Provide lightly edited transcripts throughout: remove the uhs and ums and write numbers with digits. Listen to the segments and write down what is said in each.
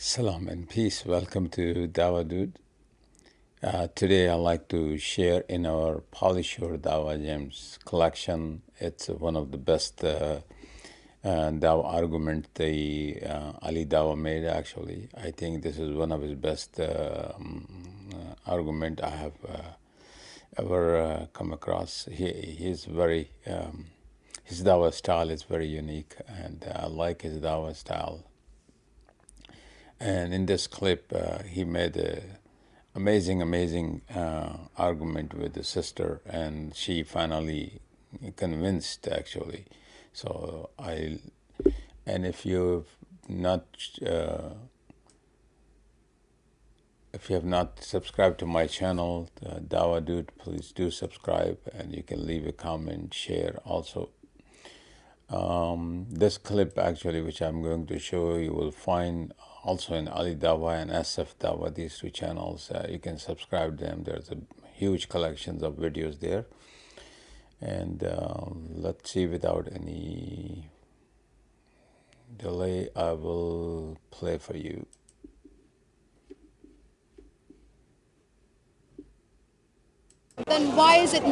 Salam and peace. Welcome to Dawah Dude. Today I'd like to share in our Polish or Dawah Gems collection. It's one of the best Dawah argument Ali Dawah made actually. I think this is one of his best argument I have ever come across. He's very, his Dawah style is very unique, and I like his Dawah style. And in this clip, he made an amazing argument with the sister, and she finally convinced actually. So and if you have not subscribed to my channel, Dawah Dude, please do subscribe, and you can leave a comment, share also. This clip actually, which I'm going to show you, will find also in Ali Dawah and SF Dawah, these two channels. You can subscribe them. There's a huge collections of videos there. And let's see, without any delay, I will play for you. Then why is it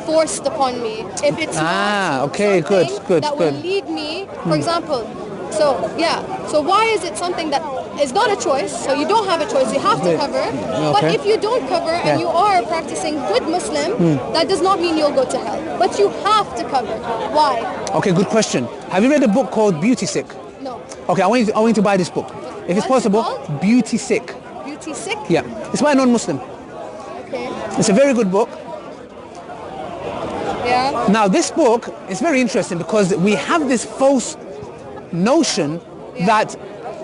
forced upon me if it's not okay, good, that will lead me, for example? So why is it something that is not a choice? So you don't have a choice, you have to cover. But if you don't cover and you are practicing good Muslim, that does not mean you'll go to hell. But you have to cover. Why? Okay, good question. Have you read a book called Beauty Sick? No. Okay, I want you to buy this book. If it's possible, Beauty Sick. Beauty Sick? Yeah, it's by a non-Muslim. Okay. It's a very good book. Yeah. Now this book is very interesting because we have this false notion that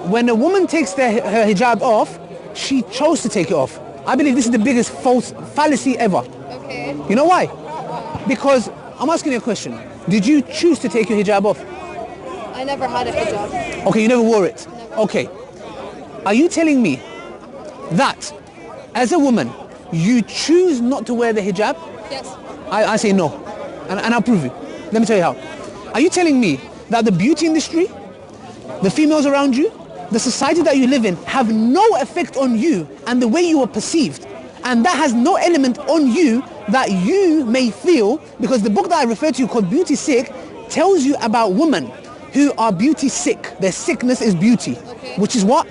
when a woman takes her hijab off, she chose to take it off. I believe this is the biggest false fallacy ever. Okay. You know why? Because I'm asking you a question. Did you choose to take your hijab off? I never had a hijab. Okay, you never wore it. Never. Okay. Are you telling me that as a woman you choose not to wear the hijab? Yes. I say no, and I'll prove you. Let me tell you how. Are you telling me that the beauty industry, the females around you, the society that you live in have no effect on you and the way you are perceived, and that has no element on you that you may feel? Because the book that I referred to called Beauty Sick tells you about women who are beauty sick. Their sickness is beauty, which is what?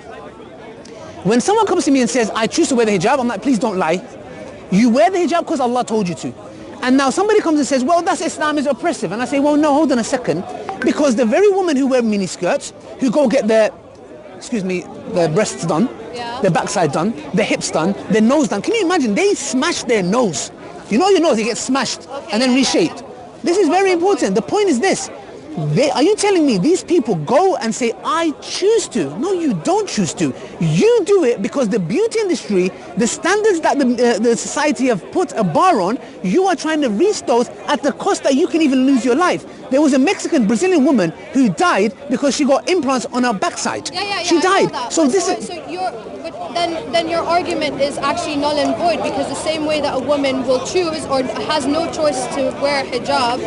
When someone comes to me and says, I choose to wear the hijab, I'm like, please don't lie. You wear the hijab because Allah told you to. And now somebody comes and says, well, that's Islam is oppressive. And I say, well, no, hold on a second. Because the very women who wear miniskirts, who go get their breasts done, their backside done, their hips done, their nose done. Can you imagine? They smash their nose. You know your nose, it gets smashed and then reshaped. This is very important. The point is this. Are you telling me these people go and say, I choose to? No, you don't choose to. You do it because the beauty industry, the standards that the society have put a bar on, you are trying to reach those at the cost that you can even lose your life. There was a Brazilian woman who died because she got implants on her backside. She died. So then your argument is actually null and void, because the same way that a woman will choose or has no choice to wear hijab,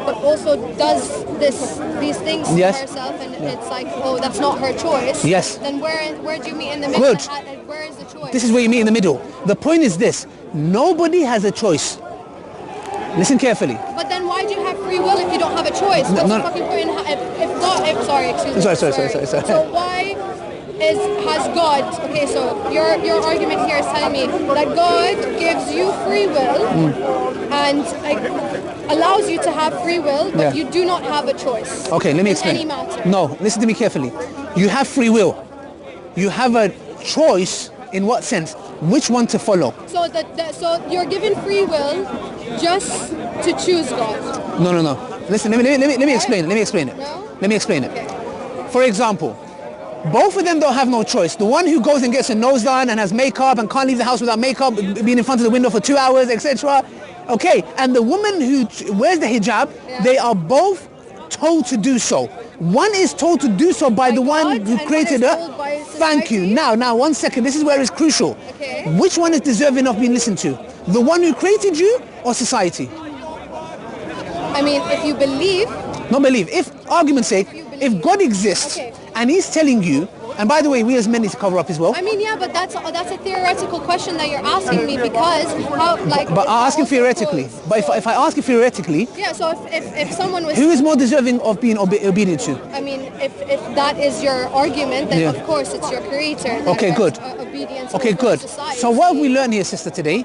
but also does these things to herself, and it's like, oh, that's not her choice. Yes. Then where do you meet in the middle? Good. Where is the choice? This is where you meet in the middle. The point is this. Nobody has a choice. Listen carefully. But then why do you have free will if you don't have a choice? What's the fucking point? Sorry. So why has God, okay, so your argument here is telling me that God gives you free will and allows you to have free will, but you do not have a choice. Okay, let me explain. In any matter. No, listen to me carefully. You have free will. You have a choice in what sense? Which one to follow? So so you're given free will just to choose God. No. Listen, let me explain. Let me explain it. No? Let me explain it. Okay. For example, both of them don't have no choice. The one who goes and gets her nose done and has makeup and can't leave the house without makeup, being in front of the window for 2 hours, etc. Okay, and the woman who wears the hijab, they are both told to do so. One is told to do so by the one who created her. Thank you. Now, 1 second. This is where it's crucial. Okay. Which one is deserving of being listened to? The one who created you or society? I mean, if you believe... Not believe. If, argument's sake, if God exists and he's telling you And by the way, we as men need to cover up as well. I mean, yeah, but that's a theoretical question that you're asking me because how, like. But I ask him theoretically. But if I ask you theoretically, yeah. So if someone was. who is more deserving of being obedient to? I mean, if that is your argument, then of course it's your creator. Okay, good. Obedience. Okay, good. Society. So what have we learned here, sister, today?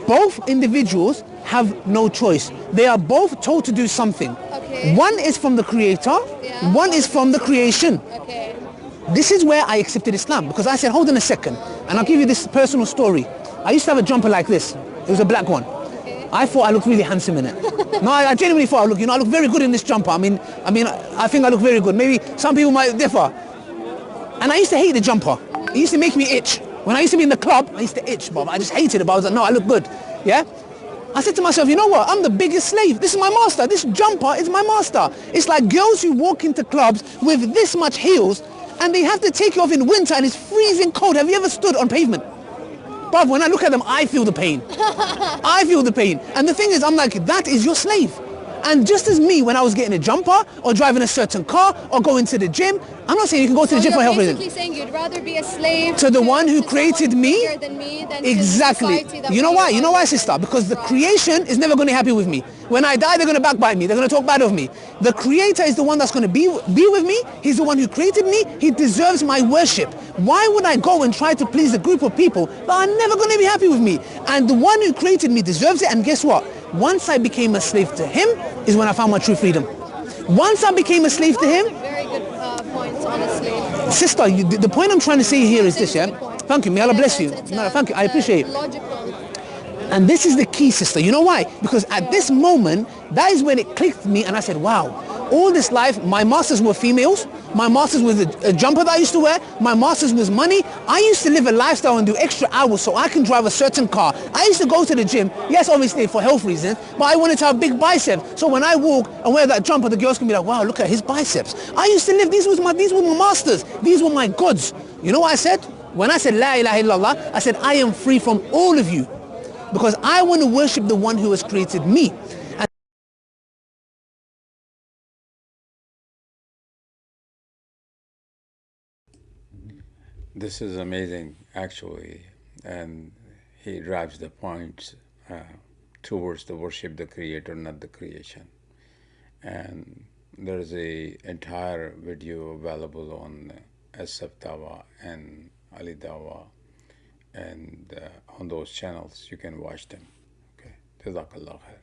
Both individuals have no choice. They are both told to do something. Okay. One is from the creator, one is from the creation. Okay. This is where I accepted Islam, because I said, hold on a second, and I'll give you this personal story. I used to have a jumper like this. It was a black one. Okay. I thought I looked really handsome in it. No, I genuinely thought I look very good in this jumper. I mean, I think I look very good. Maybe some people might differ. And I used to hate the jumper. It used to make me itch. When I used to be in the club, I used to itch, Bob. I just hated it, but I was like, no, I look good. Yeah? I said to myself, you know what? I'm the biggest slave. This is my master. This jumper is my master. It's like girls who walk into clubs with this much heels and they have to take it off in winter and it's freezing cold. Have you ever stood on pavement? Bruv, when I look at them, I feel the pain. I feel the pain. And the thing is, I'm like, that is your slave. And just as me, when I was getting a jumper or driving a certain car or going to the gym, I'm not saying you can go to the gym for health reasons. You're basically saying you'd rather be a slave to the one who created me. Than me than exactly. You know why? You know why, sister? Because the creation is never going to be happy with me. When I die, they're going to backbite me. They're going to talk bad of me. The creator is the one that's going to be with me. He's the one who created me. He deserves my worship. Why would I go and try to please a group of people that are never going to be happy with me? And the one who created me deserves it. And guess what? Once I became a slave to him is when I found my true freedom. Once I became a slave to him. Very good points, honestly. Sister, the point I'm trying to say here is this, yeah? Thank you. May Allah bless you. No, thank you. I appreciate it. Logical. And this is the key, sister. You know why? Because at this moment, that is when it clicked me and I said, wow, all this life, my masters were females. My masters was a jumper that I used to wear. My masters was money. I used to live a lifestyle and do extra hours so I can drive a certain car. I used to go to the gym, yes, obviously for health reasons, but I wanted to have big biceps. So when I walk and wear that jumper, the girls can be like, wow, look at his biceps. I used to live, these were my masters. These were my gods. You know what I said? When I said, La ilaha illallah, I said, I am free from all of you. Because I want to worship the one who has created me. This is amazing, actually, and he drives the point towards the worship the creator, not the creation. And there's a entire video available on SF Dawah and Ali Dawah, and on those channels you can watch them. Okay, Jazakallah khair.